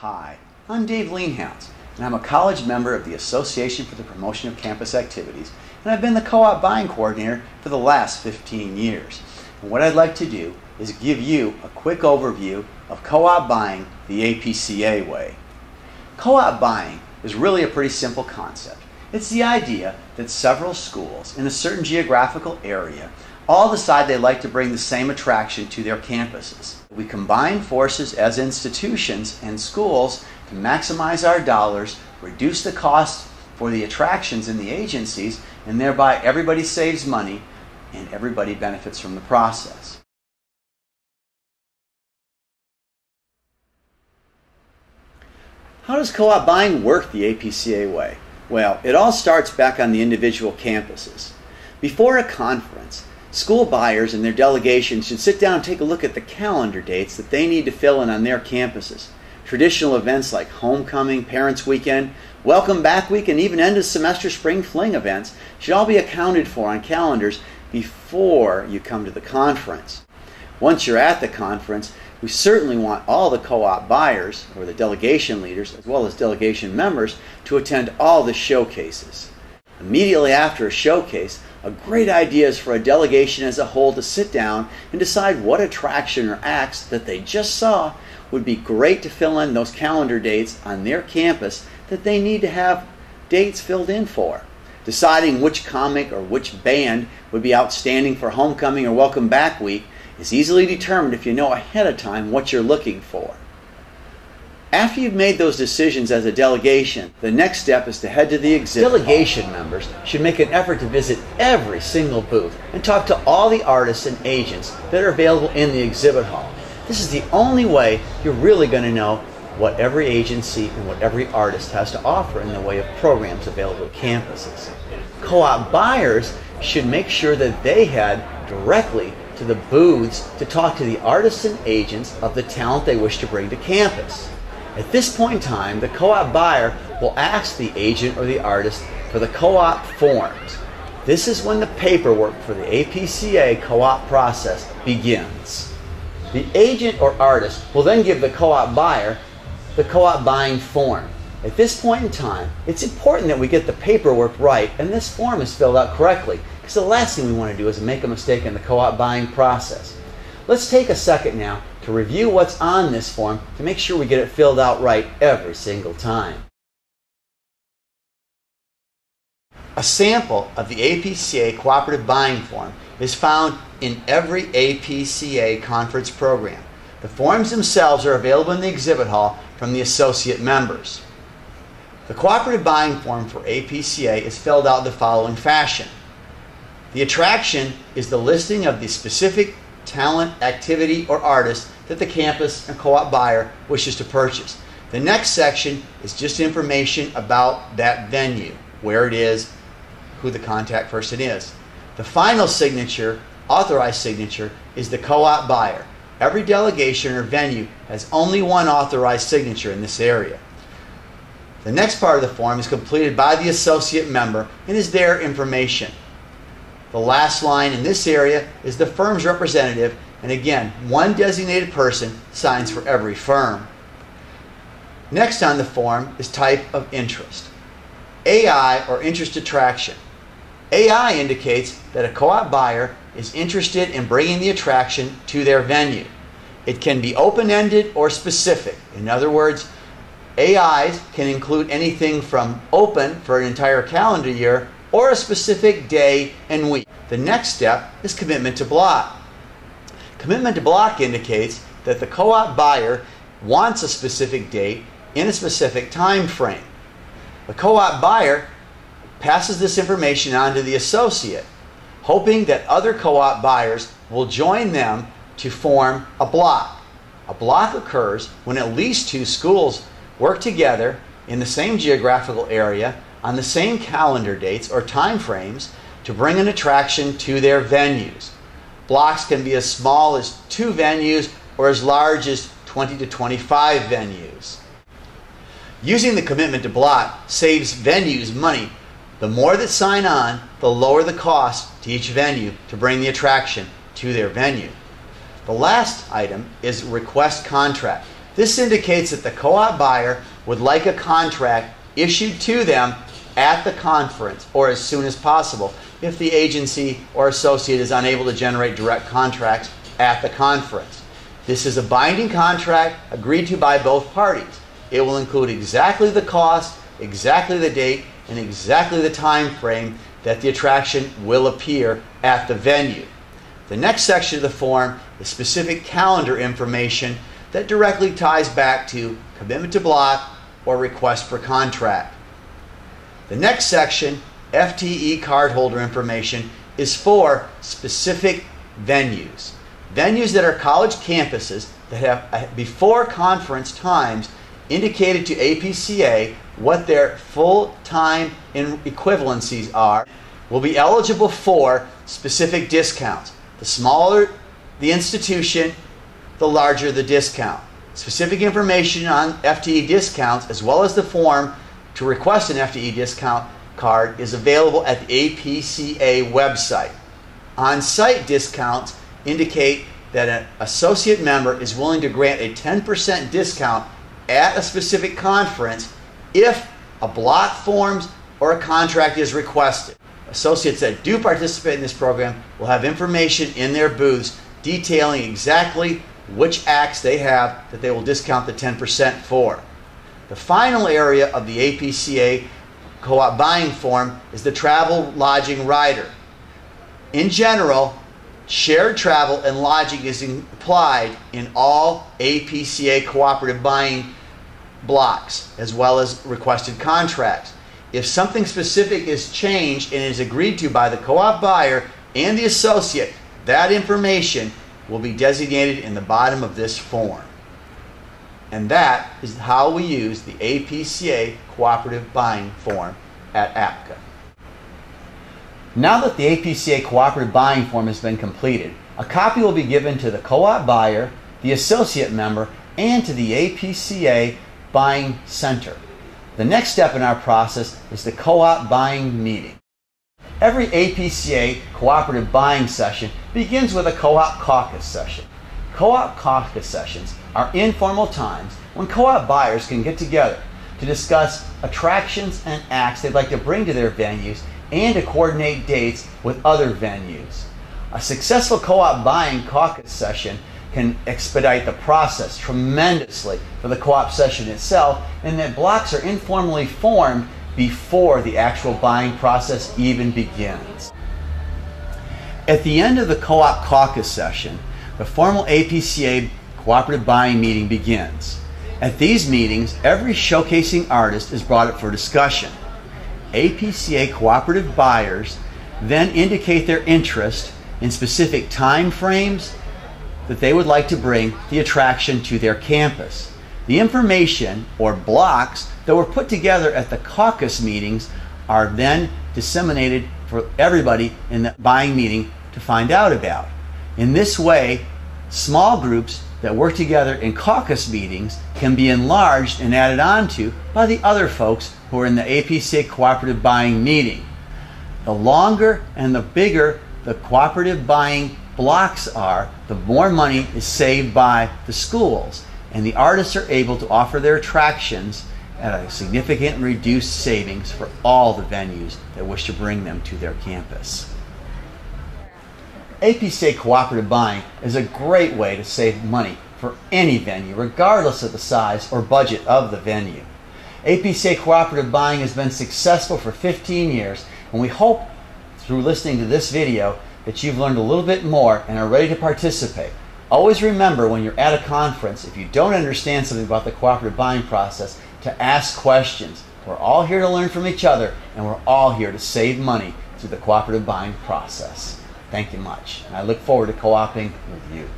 Hi, I'm Dave Leanhouse, and I'm a college member of the Association for the Promotion of Campus Activities, and I've been the co-op buying coordinator for the last 15 years. And what I'd like to do is give you a quick overview of co-op buying the APCA way. Co-op buying is really a pretty simple concept. It's the idea that several schools in a certain geographical area all decide they like to bring the same attraction to their campuses. We combine forces as institutions and schools to maximize our dollars, reduce the cost for the attractions in the agencies, and thereby everybody saves money and everybody benefits from the process. How does co-op buying work the APCA way? Well, it all starts back on the individual campuses. Before a conference, school buyers and their delegations should sit down and take a look at the calendar dates that they need to fill in on their campuses. Traditional events like homecoming, parents' weekend, welcome back week, and even end of semester spring fling events should all be accounted for on calendars before you come to the conference. Once you're at the conference, we certainly want all the co-op buyers, or the delegation leaders, as well as delegation members, to attend all the showcases. Immediately after a showcase, a great idea is for a delegation as a whole to sit down and decide what attraction or acts that they just saw would be great to fill in those calendar dates on their campus that they need to have dates filled in for. Deciding which comic or which band would be outstanding for homecoming or welcome back week is easily determined if you know ahead of time what you're looking for. After you've made those decisions as a delegation, the next step is to head to the exhibit hall. Delegation members should make an effort to visit every single booth and talk to all the artists and agents that are available in the exhibit hall. This is the only way you're really going to know what every agency and what every artist has to offer in the way of programs available at campuses. Co-op buyers should make sure that they head directly to the booths to talk to the artists and agents of the talent they wish to bring to campus. At this point in time, the co-op buyer will ask the agent or the artist for the co-op forms. This is when the paperwork for the APCA co-op process begins. The agent or artist will then give the co-op buyer the co-op buying form. At this point in time, it's important that we get the paperwork right and this form is filled out correctly, because the last thing we want to do is make a mistake in the co-op buying process. Let's take a second now to review what's on this form to make sure we get it filled out right every single time. A sample of the APCA cooperative buying form is found in every APCA conference program. The forms themselves are available in the exhibit hall from the associate members. The cooperative buying form for APCA is filled out in the following fashion. The attraction is the listing of the specific talent, activity, or artist that the campus and co-op buyer wishes to purchase. The next section is just information about that venue, where it is, who the contact person is. The final signature, authorized signature, is the co-op buyer. Every delegation or venue has only one authorized signature in this area. The next part of the form is completed by the associate member and is their information. The last line in this area is the firm's representative, and again, one designated person signs for every firm. Next on the form is type of interest. AI, or interest attraction. AI indicates that a co-op buyer is interested in bringing the attraction to their venue. It can be open-ended or specific. In other words, AIs can include anything from open for an entire calendar year or a specific day and week. The next step is commitment to block. Commitment to block indicates that the co-op buyer wants a specific date in a specific time frame. The co-op buyer passes this information on to the associate, hoping that other co-op buyers will join them to form a block. A block occurs when at least two schools work together in the same geographical area on the same calendar dates or time frames to bring an attraction to their venues. Blocks can be as small as 2 venues or as large as 20 to 25 venues. Using the commitment to block saves venues money. The more that sign on, the lower the cost to each venue to bring the attraction to their venue. The last item is request contract. This indicates that the co-op buyer would like a contract issued to them at the conference or as soon as possible if the agency or associate is unable to generate direct contracts at the conference. This is a binding contract agreed to by both parties. It will include exactly the cost, exactly the date, and exactly the time frame that the attraction will appear at the venue. The next section of the form is specific calendar information that directly ties back to commitment to block or request for contract. The next section, FTE cardholder information, is for specific venues. Venues that are college campuses that have, before conference times, indicated to APCA what their full-time equivalencies are, will be eligible for specific discounts. The smaller the institution, the larger the discount. Specific information on FTE discounts, as well as the form to request an FTE discount card, is available at the APCA website. On-site discounts indicate that an associate member is willing to grant a 10% discount at a specific conference if a block forms or a contract is requested. Associates that do participate in this program will have information in their booths detailing exactly which acts they have that they will discount the 10% for. The final area of the APCA co-op buying form is the travel lodging rider. In general, shared travel and lodging is implied in all APCA cooperative buying blocks as well as requested contracts. If something specific is changed and is agreed to by the co-op buyer and the associate, that information will be designated in the bottom of this form. And that is how we use the APCA cooperative buying form at APCA. Now that the APCA cooperative buying form has been completed, a copy will be given to the co-op buyer, the associate member, and to the APCA buying center. The next step in our process is the co-op buying meeting. Every APCA cooperative buying session begins with a co-op caucus session. Co-op caucus sessions are informal times when co-op buyers can get together to discuss attractions and acts they'd like to bring to their venues and to coordinate dates with other venues. A successful co-op buying caucus session can expedite the process tremendously for the co-op session itself, and that blocks are informally formed before the actual buying process even begins. At the end of the co-op caucus session, the formal APCA cooperative buying meeting begins. At these meetings, every showcasing artist is brought up for discussion. APCA cooperative buyers then indicate their interest in specific time frames that they would like to bring the attraction to their campus. The information or blocks that were put together at the caucus meetings are then disseminated for everybody in the buying meeting to find out about. In this way, small groups that work together in caucus meetings can be enlarged and added on to by the other folks who are in the APCA cooperative buying meeting. The longer and the bigger the cooperative buying blocks are, the more money is saved by the schools, and the artists are able to offer their attractions at a significant reduced savings for all the venues that wish to bring them to their campus. APCA cooperative buying is a great way to save money for any venue, regardless of the size or budget of the venue. APCA cooperative buying has been successful for 15 years, and we hope through listening to this video that you've learned a little bit more and are ready to participate. Always remember, when you're at a conference, if you don't understand something about the cooperative buying process, to ask questions. We're all here to learn from each other, and we're all here to save money through the cooperative buying process. Thank you much. And I look forward to co-oping with you.